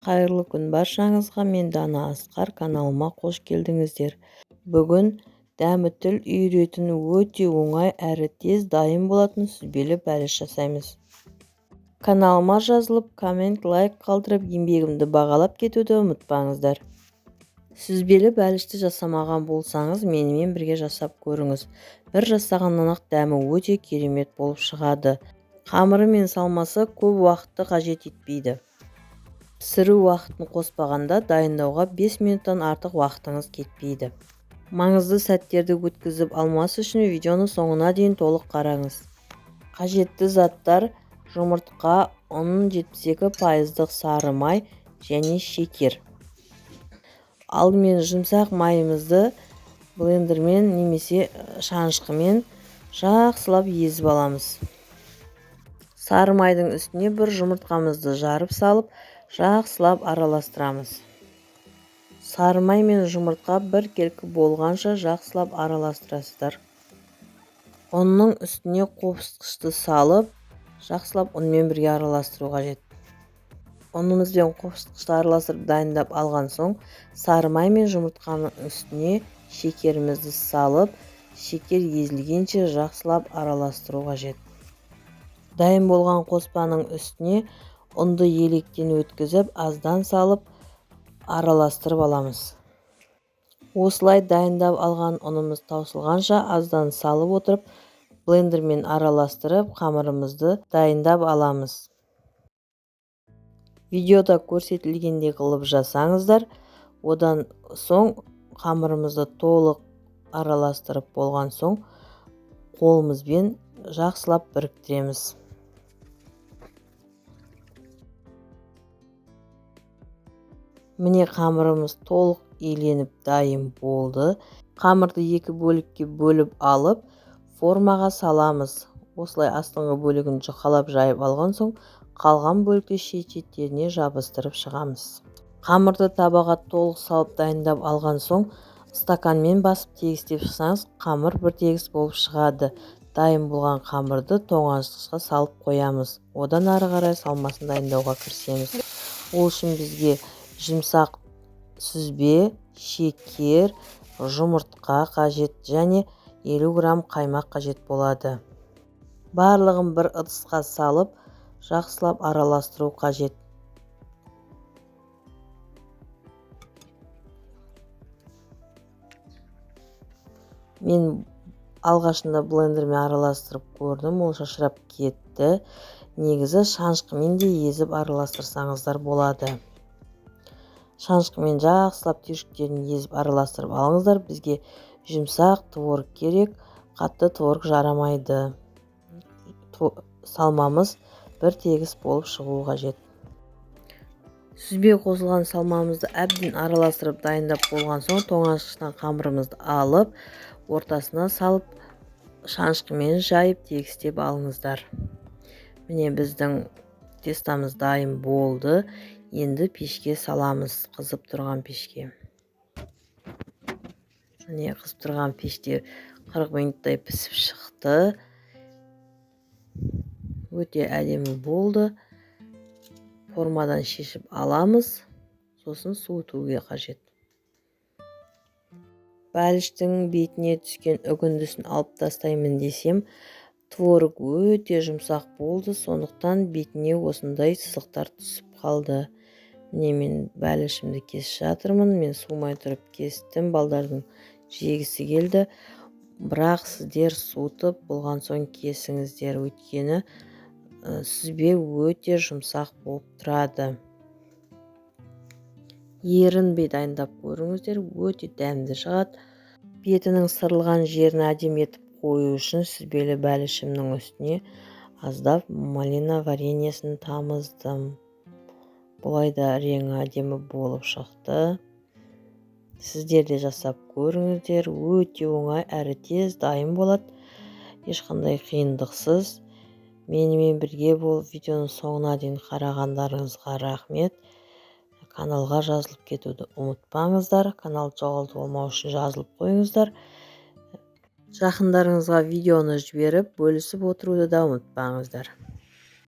Қайырлы күн баршаңызға, мен Дана Асқар, каналыма қош келдіңіздер. Бүгін дәмі тіл үйіретін өте оңай әрі тез дайын болатын сүзбелі бәліш жасаймыз. Каналыма жазылып, коммент, лайк қалдырып, еңбегімді бағалап кетуді ұмытпаңыздар. Сүзбелі бәлішті жасамаған болсаңыз, менімен бірге жасап көріңіз. Бір жасағаннан-ақ дәмі өте керемет болып шығады. Қамыры мен салмасы көп уақытты қажет етпейді. Пісіру уақытын қоспағанда дайындауға 5 минуттан артық уақытыңыз кетпейді. Маңызды сәттерді өткізіп алмас үшін видеоны соңына дейін толық қараңыз. Қажетті заттар: жұмыртқа, ұн, 72% сары май және шекер. Алдымен жұмсақ майымызды блендермен немесе шанышқымен жақсылап езіп аламыз. Сары майдың үстіне бір жұмыртқамызды жарып салып, жақсылап араластырамыз. Сары май мен жұмыртқа біркелкі болғанша жақсылап араластырасыздар. Ұнның үстіне қопсытқышты салып, жақсылап ұнмен бірге араластыру қажет. Ұнымыз бен қопсытқышты араластырып дайындап алған соң, сары май мен жұмыртқаның үстіне шекерімізді салып, шекер езілгенше жақсылап араластыру қажет. Дайын болған қоспаның үстіне ұнды електен өткізіп, аздан салып араластырып аламыз. Осылай дайындап алған ұнымыз таусылғанша аздан салып отырып, блендермен араластырып, қамырымызды дайындап аламыз. Видеода көрсетілгендей қылып жасаңыздар. Одан соң қамырымызды толық араластырып болған соң, қолымызбен жақсылап біріктіреміз. Міне қамырымыз толық иленіп дайын болды. Қамырды екі бөлікке бөліп алып, формаға саламыз. Осылай астыңғы бөлігін жұқалап жайып алған соң, қалған бөлікті шет-шеттеріне жабыстырып шығамыз. Қамырды табаға толық салып дайындап алған соң, стаканмен басып тегістеп шықсаңыз, қамыр бір тегіс болып шығады. Дайын болған қамырды тоңазытқышқа салып қоямыз. Одан ары қарай салмасын дайындауға кірісеміз. Ол үшін бізге жұмсақ сүзбе, шекер, жұмыртқа қажет және 50 грамм қаймақ қажет болады. Барлығын бір ыдысқа салып, жақсылап араластыру қажет. Мен алғашында блендермен араластырып көрдім, ол шашырап кетті. Негізі шанышқымен де езіп араластырсаңыздар болады. Шанышқымен жақсылап түйіршіктерін езіп араластырып алыңыздар. Бізге жұмсақ творог керек, қатты творог жарамайды. Салмамыз бір тегіс болып шығуы қажет. Сүзбе қосылған салмамызды әбден араластырып дайындап болған соң, тоңазытқыштан қамырымызды алып, ортасына салып, шанышқымен жайып тегістеп алыңыздар. Міне біздің тестамыз дайын болды. Енді пешке саламыз, қызып тұрған пешке. Міне қызып тұрған пеште 40 минуттай пісіп шықты. Өте әдемі болды. Формадан шешіп аламыз, сосын суытуға қажет. Бәліштің бетіне түскен үгіндісін алып тастаймын десем, творог өте жұмсақ болды, сондықтан бетіне осындай сызықтар түсіп қалды. Міне мен бәлішімді кесіп жатырмын. Мен суымай тұрып кестім, балдардың жегісі келді. Бірақ сіздер суытып болған соң кесіңіздер, өйткені сүзбе өте жұмсақ болып тұрады. Ерінбей дайындап көріңіздер, өте дәмді шығады. Бетінің сырылған жерін әдемі етіп қою үшін сүзбелі бәлішімнің үстіне аздап малина вареньесін тамыздым. Бұлай да реңі әдемі болып шықты. Сіздер де жасап көріңіздер, өте оңай әрі тез дайын болады. Ешқандай қиындықсыз. Менімен бірге болып видеоның соңына дейін қарағандарыңызға рахмет. Каналға жазылып кетуді ұмытпаңыздар. Канал жоғалтып болмау үшін жазылып қойыңыздар. Жақындарыңызға видеоны жіберіп, бөлісіп отыруды да ұмытпаңыздар.